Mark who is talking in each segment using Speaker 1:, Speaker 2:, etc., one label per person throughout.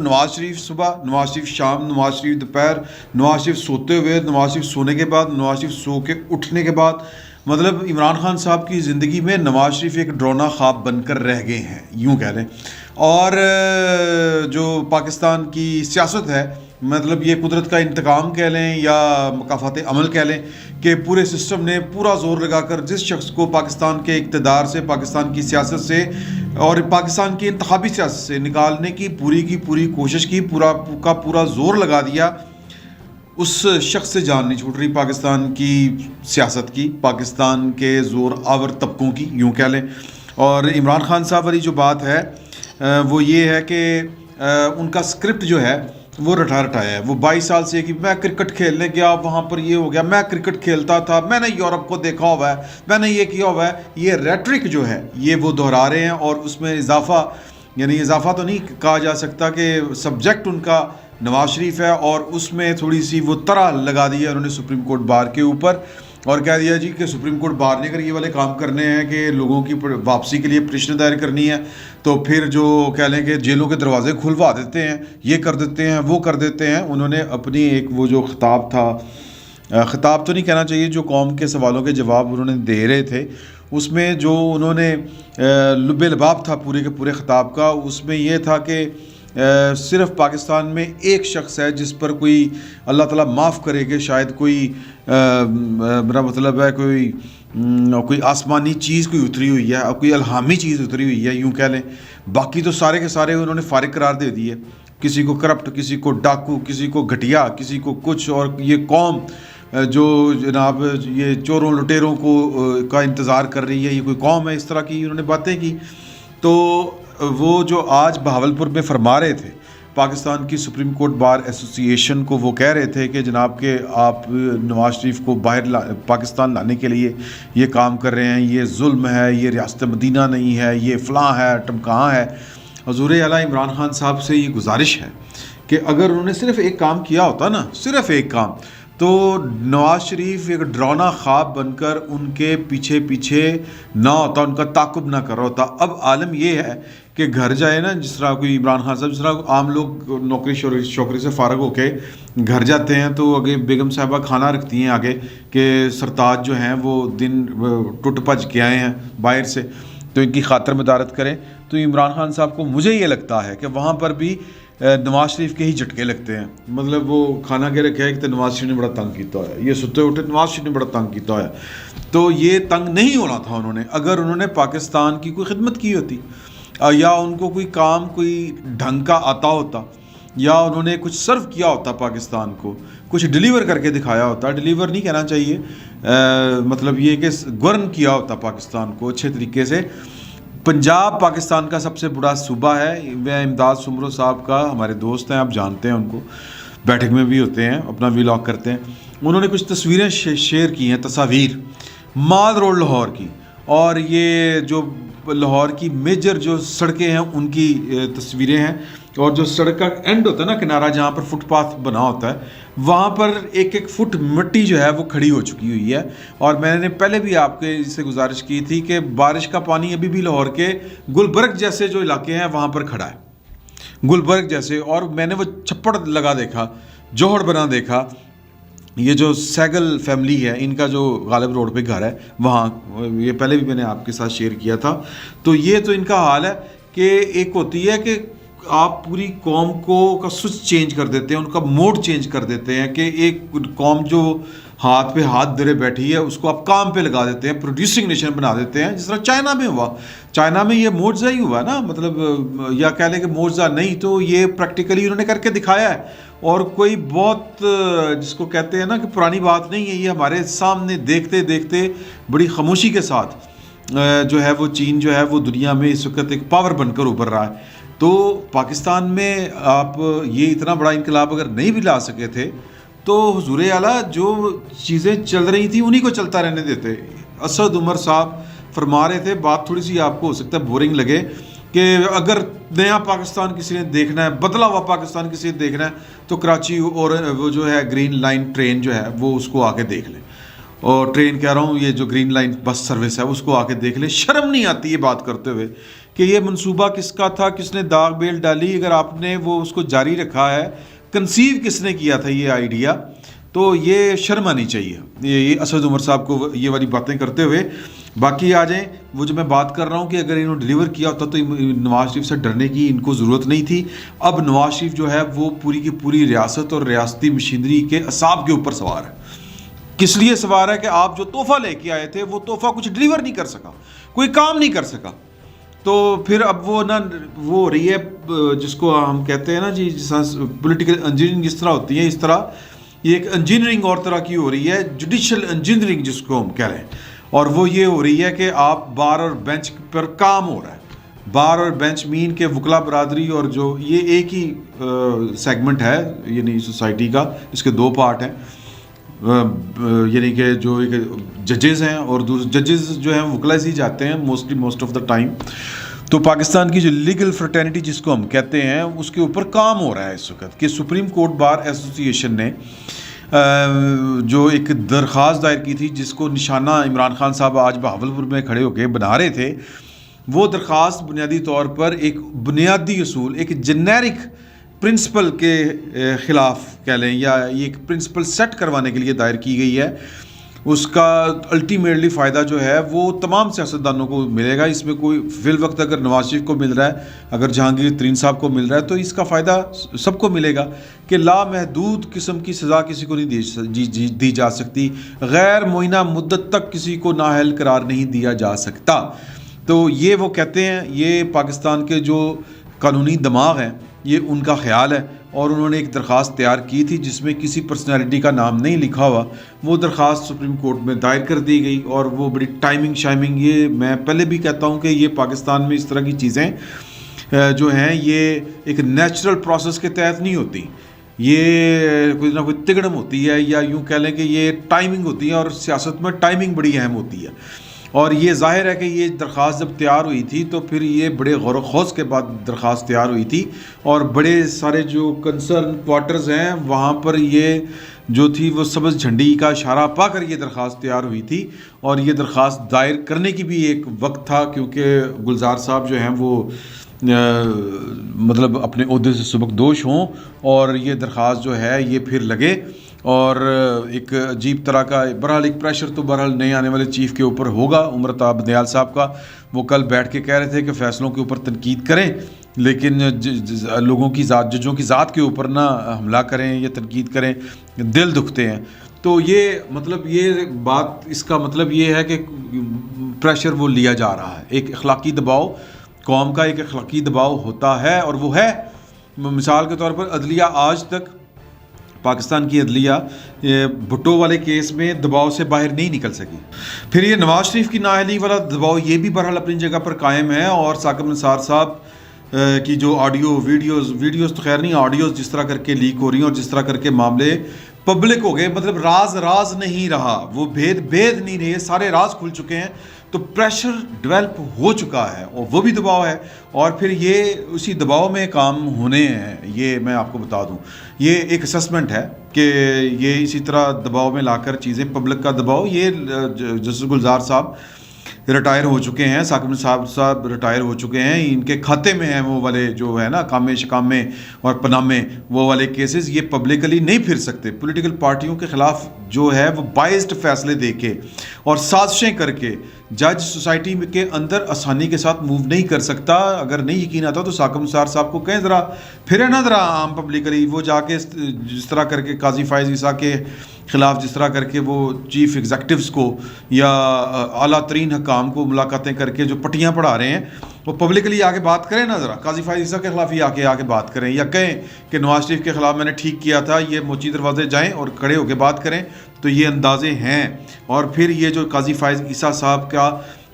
Speaker 1: نواز شریف صبح، نواز شریف شام، نواز شریف دوپہر، نواز شریف سوتے ہوئے، نواز شریف سونے کے بعد، نواز شریف سو کے اٹھنے کے بعد، مطلب عمران خان صاحب کی زندگی میں نواز شریف ایک ڈرونا خواب بن کر رہ گئے ہیں، یوں کہہ لیں۔ اور جو پاکستان کی سیاست ہے، مطلب یہ قدرت کا انتقام کہہ لیں یا مکافات عمل کہہ لیں، کہ پورے سسٹم نے پورا زور لگا کر جس شخص کو پاکستان کے اقتدار سے، پاکستان کی سیاست سے اور پاکستان کی انتخابی سیاست سے نکالنے کی پوری کوشش کی، پورا زور لگا دیا، اس شخص سے جان نہیں چھوٹ رہی پاکستان کی سیاست کی، پاکستان کے زور آور طبقوں کی، یوں کہہ لیں۔ اور عمران خان صاحب والی جو بات ہے وہ یہ ہے کہ ان کا اسکرپٹ جو ہے وہ رٹایا ہے۔ وہ 22 سال سے کہ میں کرکٹ کھیلنے گیا، وہاں پر یہ ہو گیا، میں کرکٹ کھیلتا تھا، میں نے یورپ کو دیکھا ہوا ہے، میں نے یہ کیا ہوا ہے، یہ ریٹرک جو ہے یہ وہ دہرا رہے ہیں۔ اور اس میں اضافہ تو نہیں کہا جا سکتا کہ سبجیکٹ ان کا نواز شریف ہے، اور اس میں تھوڑی سی وہ طرح لگا دی ہے انہوں نے سپریم کورٹ بار کے اوپر، اور کہہ دیا جی کہ سپریم کورٹ بار نے اگر یہ والے کام کرنے ہیں کہ لوگوں کی واپسی کے لیے پٹیشن دائر کرنی ہے، تو پھر جو کہہ لیں کہ جیلوں کے دروازے کھلوا دیتے ہیں، یہ کر دیتے ہیں، وہ کر دیتے ہیں۔ انہوں نے اپنی ایک وہ جو خطاب تھا، خطاب تو نہیں کہنا چاہیے، جو قوم کے سوالوں کے جواب انہوں نے دے رہے تھے، اس میں جو انہوں نے لب لباب تھا پورے کے پورے خطاب کا، اس میں یہ تھا کہ صرف پاکستان میں ایک شخص ہے جس پر کوئی اللہ تعالیٰ معاف کرے کہ شاید کوئی میرا مطلب ہے کوئی آسمانی چیز کوئی اتری ہوئی ہے، کوئی الہامی چیز اتری ہوئی ہے، یوں کہہ لیں۔ باقی تو سارے کے سارے انہوں نے فارغ قرار دے دیے، کسی کو کرپٹ، کسی کو ڈاکو، کسی کو گھٹیا، کسی کو کچھ۔ اور یہ قوم جو جناب یہ چوروں لٹیروں کا انتظار کر رہی ہے، یہ کوئی قوم ہے؟ اس طرح کی انہوں نے باتیں کی۔ تو وہ جو آج بہاولپور میں فرما رہے تھے، پاکستان کی سپریم کورٹ بار ایسوسی ایشن کو وہ کہہ رہے تھے کہ جناب کہ آپ نواز شریف کو باہر پاکستان لانے کے لیے یہ کام کر رہے ہیں، یہ ظلم ہے، یہ ریاست مدینہ نہیں ہے، یہ فلاں ہے، ٹمکاں ہے۔ حضور اعلیٰ عمران خان صاحب سے یہ گزارش ہے کہ اگر انہوں نے صرف ایک کام کیا ہوتا نا، صرف ایک کام، تو نواز شریف ایک ڈراؤنا خواب بن کر ان کے پیچھے نہ ہوتا، ان کا تعاقب نہ کر رہا ہوتا۔ اب عالم یہ ہے کہ گھر جائے نا، جس طرح کوئی عمران خان صاحب، جس طرح عام لوگ نوکری شوکری سے فارغ ہو کے گھر جاتے ہیں، تو آگے بیگم صاحبہ کھانا رکھتی ہیں آگے کہ سرتاج جو ہیں وہ دن ٹوٹ پج کے آئے ہیں باہر سے، تو ان کی خاطر مدارت کریں۔ تو عمران خان صاحب کو مجھے یہ لگتا ہے کہ وہاں پر بھی نواز شریف کے ہی جھٹکے لگتے ہیں۔ مطلب وہ کھانا کے رکھے ہے کہ نواز شریف نے بڑا تنگ کیتا ہے، یہ ستے اٹھے نواز شریف نے بڑا تنگ کیتا ہے۔ تو یہ تنگ نہیں ہونا تھا انہوں نے، اگر انہوں نے پاکستان کی کوئی خدمت کی ہوتی، یا ان کو کوئی کام کوئی ڈھنگ کا آتا ہوتا، یا انہوں نے کچھ سرو کیا ہوتا پاکستان کو، کچھ ڈیلیور کر کے دکھایا ہوتا، ڈیلیور نہیں کہنا چاہیے، مطلب یہ کہ گورن کیا ہوتا پاکستان کو اچھے طریقے سے۔ پنجاب پاکستان کا سب سے بڑا صوبہ ہے۔ میں امداد سمرو صاحب کا، ہمارے دوست ہیں، آپ جانتے ہیں ان کو، بیٹھک میں بھی ہوتے ہیں، اپنا ویلاگ کرتے ہیں۔ انہوں نے کچھ تصویریں شیئر کی ہیں، تصاویر مال روڈ لاہور کی، اور یہ جو لاہور کی میجر جو سڑکیں ہیں ان کی تصویریں ہیں، اور جو سڑک کا اینڈ ہوتا ہے نا، کنارہ جہاں پر فٹ پاتھ بنا ہوتا ہے، وہاں پر ایک فٹ مٹی جو ہے وہ کھڑی ہو چکی ہوئی ہے۔ اور میں نے پہلے بھی آپ کے سے گزارش کی تھی کہ بارش کا پانی ابھی بھی لاہور کے گلبرگ جیسے جو علاقے ہیں وہاں پر کھڑا ہے، گلبرگ جیسے۔ اور میں نے وہ چھپڑ لگا دیکھا، جوہڑ بنا دیکھا، یہ جو سیگل فیملی ہے ان کا جو غالب روڈ پہ گھر ہے وہاں، یہ پہلے بھی میں نے آپ کے ساتھ شیئر کیا تھا۔ تو یہ تو ان کا حال ہے کہ ایک ہوتی ہے کہ آپ پوری قوم کا سوئچ چینج کر دیتے ہیں، ان کا موڈ چینج کر دیتے ہیں، کہ ایک قوم جو ہاتھ پہ ہاتھ دھرے بیٹھی ہے اس کو آپ کام پہ لگا دیتے ہیں، پروڈیوسنگ نیشن بنا دیتے ہیں، جس طرح چائنا میں ہوا۔ چائنا میں یہ معجزہ ہی ہوا نا، مطلب یا کہہ لیں کہ معجزہ نہیں تو یہ پریکٹیکلی انہوں نے کر کے دکھایا ہے، اور کوئی بہت جس کو کہتے ہیں نا کہ پرانی بات نہیں ہے، یہ ہمارے سامنے دیکھتے دیکھتے بڑی خاموشی کے ساتھ جو ہے وہ چین جو ہے وہ دنیا میں اس وقت ایک پاور بن کر ابھر رہا ہے۔ تو پاکستان میں آپ یہ اتنا بڑا انقلاب اگر نہیں بھی لا سکے تھے، تو حضور اعلیٰ جو چیزیں چل رہی تھیں انہی کو چلتا رہنے دیتے۔ اسد عمر صاحب فرما رہے تھے، بات تھوڑی سی آپ کو ہو سکتا ہے بورنگ لگے، کہ اگر نیا پاکستان کسی نے دیکھنا ہے، بدلا ہوا پاکستان کسی نے دیکھنا ہے، تو کراچی اور وہ جو ہے گرین لائن ٹرین جو ہے وہ اس کو آ کے دیکھ لیں، اور ٹرین کہہ رہا ہوں، یہ جو گرین لائن بس سروس ہے اس کو آ کے دیکھ لیں۔ شرم نہیں آتی یہ بات کرتے ہوئے کہ یہ منصوبہ کس کا تھا, کس نے داغ بیل ڈالی, اگر آپ نے وہ اس کو جاری رکھا ہے, کنسیو کس نے کیا تھا یہ آئیڈیا, تو یہ شرم آنی چاہیے یہ اسد عمر صاحب کو یہ والی باتیں کرتے ہوئے. باقی آ جائیں, وہ جو میں بات کر رہا ہوں کہ اگر انہوں ڈیلیور کیا ہوتا تو نواز شریف سے ڈرنے کی ان کو ضرورت نہیں تھی. اب نواز شریف جو ہے وہ پوری کی پوری ریاست اور ریاستی مشینری کے اعصاب کے اوپر سوار ہے. کس لیے سوار ہے کہ آپ جو تحفہ لے کے آئے تھے وہ تحفہ کچھ ڈیلیور نہیں کر سکا, کوئی کام نہیں کر سکا, تو پھر اب وہ نا وہ ہو رہی ہے جس کو ہم کہتے ہیں نا جی, جس طرح پولیٹیکل انجینئرنگ جس طرح ہوتی ہے, اس طرح یہ ایک انجینئرنگ اور طرح کی ہو رہی ہے, جوڈیشل انجینئرنگ جس کو ہم کہہ رہے ہیں. اور وہ یہ ہو رہی ہے کہ آپ بار اور بینچ پر کام ہو رہا ہے. بار اور بینچ مین کے وکلا برادری اور جو یہ ایک ہی سیگمنٹ ہے یعنی سوسائٹی کا, اس کے دو پارٹ ہیں, یعنی کہ جو ججز ہیں اور ججز جو ہیں وکلا سے ہی جاتے ہیں موسٹ آف دا ٹائم. تو پاکستان کی جو لیگل فرٹرنیٹی جس کو ہم کہتے ہیں اس کے اوپر کام ہو رہا ہے اس وقت کہ سپریم کورٹ بار ایسوسی ایشن نے جو ایک درخواست دائر کی تھی جس کو نشانہ عمران خان صاحب آج بہاولپور میں کھڑے ہو کے بنا رہے تھے, وہ درخواست بنیادی طور پر ایک بنیادی اصول, ایک جنیرک پرنسپل کے خلاف کہہ لیں یا یہ ایک پرنسپل سیٹ کروانے کے لیے دائر کی گئی ہے. اس کا الٹیمیٹلی فائدہ جو ہے وہ تمام سیاستدانوں کو ملے گا. اس میں کوئی فی الوقت اگر نواز شریف کو مل رہا ہے, اگر جہانگیر ترین صاحب کو مل رہا ہے, تو اس کا فائدہ سب کو ملے گا کہ لامحدود قسم کی سزا کسی کو نہیں دی جا سکتی, غیر معینہ مدت تک کسی کو نااہل قرار نہیں دیا جا سکتا. تو یہ وہ کہتے ہیں, یہ پاکستان کے جو قانونی دماغ ہیں یہ ان کا خیال ہے, اور انہوں نے ایک درخواست تیار کی تھی جس میں کسی پرسنالٹی کا نام نہیں لکھا ہوا. وہ درخواست سپریم کورٹ میں دائر کر دی گئی, اور وہ بڑی ٹائمنگ یہ میں پہلے بھی کہتا ہوں کہ یہ پاکستان میں اس طرح کی چیزیں جو ہیں یہ ایک نیچرل پروسیس کے تحت نہیں ہوتی, یہ کوئی نہ کوئی تگڑم ہوتی ہے, یا یوں کہہ لیں کہ یہ ٹائمنگ ہوتی ہے, اور سیاست میں ٹائمنگ بڑی اہم ہوتی ہے. اور یہ ظاہر ہے کہ یہ درخواست جب تیار ہوئی تھی تو پھر یہ بڑے غور و خوض کے بعد درخواست تیار ہوئی تھی, اور بڑے سارے جو کنسرن کوارٹرز ہیں وہاں پر یہ جو تھی وہ سبز جھنڈی کا اشارہ پا کر یہ درخواست تیار ہوئی تھی. اور یہ درخواست دائر کرنے کی بھی ایک وقت تھا کیونکہ گلزار صاحب جو ہیں وہ مطلب اپنے عہدے سے سبکدوش ہوں, اور یہ درخواست جو ہے یہ پھر لگے, اور ایک عجیب طرح کا بہرحال ایک پریشر تو بہرحال نئے آنے والے چیف کے اوپر ہوگا, عمر عطا بندیال صاحب کا. وہ کل بیٹھ کے کہہ رہے تھے کہ فیصلوں کے اوپر تنقید کریں لیکن لوگوں کی ذات, ججوں کی ذات کے اوپر نہ حملہ کریں یا تنقید کریں, دل دکھتے ہیں. تو یہ مطلب یہ بات اس کا مطلب یہ ہے کہ پریشر وہ لیا جا رہا ہے, ایک اخلاقی دباؤ, قوم کا ایک اخلاقی دباؤ ہوتا ہے, اور وہ ہے. مثال کے طور پر عدلیہ آج تک پاکستان کی عدلیہ بھٹو والے کیس میں دباؤ سے باہر نہیں نکل سکی. پھر یہ نواز شریف کی نااہلی والا دباؤ یہ بھی بہرحال اپنی جگہ پر قائم ہے, اور ثاقب نثار صاحب کی جو آڈیو ویڈیوز تو خیر نہیں, آڈیوز جس طرح کر کے لیک ہو رہی ہیں اور جس طرح کر کے معاملے پبلک ہو گئے, مطلب راز نہیں رہا, وہ بھید نہیں رہے, سارے راز کھل چکے ہیں. تو پریشر ڈیولپ ہو چکا ہے, اور وہ بھی دباؤ ہے, اور پھر یہ اسی دباؤ میں کام ہونے ہیں. یہ میں آپ کو بتا دوں, یہ ایک اسسمنٹ ہے کہ یہ اسی طرح دباؤ میں لا کر چیزیں, پبلک کا دباؤ. یہ جسٹس گلزار صاحب ریٹائر ہو چکے ہیں, ثاقب صاحب ریٹائر ہو چکے ہیں, ان کے کھاتے میں ہیں وہ والے جو ہے نا کامے شکامے اور پنامے وہ والے کیسز. یہ پبلکلی نہیں پھر سکتے. پولیٹیکل پارٹیوں کے خلاف جو ہے وہ بائزڈ فیصلے دے کے اور سازشیں کر کے جج سوسائٹی کے اندر آسانی کے ساتھ موو نہیں کر سکتا. اگر نہیں یقین آتا تو ثاقب نثار صاحب کو کہیں ذرا پھرے نا ذرا عام پبلکلی, وہ جا کے جس طرح کر کے قاضی فائز عیسیٰ کے خلاف جس طرح کر کے وہ چیف ایگزیکٹوز کو یا اعلیٰ ترین حکام کو ملاقاتیں کر کے جو پٹیاں پڑھا رہے ہیں, وہ پبلکلی آ کے بات کریں نا ذرا. قاضی فائز عیسیٰ کے خلاف ہی آ کے بات کریں, یا کہیں کہ نواز شریف کے خلاف میں نے ٹھیک کیا تھا, یہ موچی دروازے جائیں اور کھڑے ہو کے بات کریں. تو یہ اندازے ہیں. اور پھر یہ جو قاضی فائز عیسیٰ صاحب کا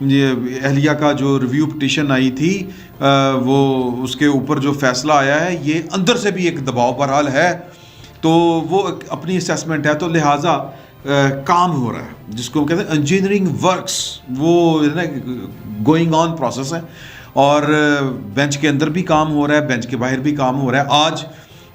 Speaker 1: اہلیہ کا جو ریویو پٹیشن آئی تھی, وہ اس کے اوپر جو فیصلہ آیا ہے, یہ اندر سے بھی ایک دباؤ بہرحال ہے. تو وہ اپنی اسیسمنٹ ہے, تو لہٰذا کام ہو رہا ہے جس کو کہتے ہیں انجینئرنگ ورکس, وہ گوئنگ آن پروسیس ہے. اور بینچ کے اندر بھی کام ہو رہا ہے, بینچ کے باہر بھی کام ہو رہا ہے. آج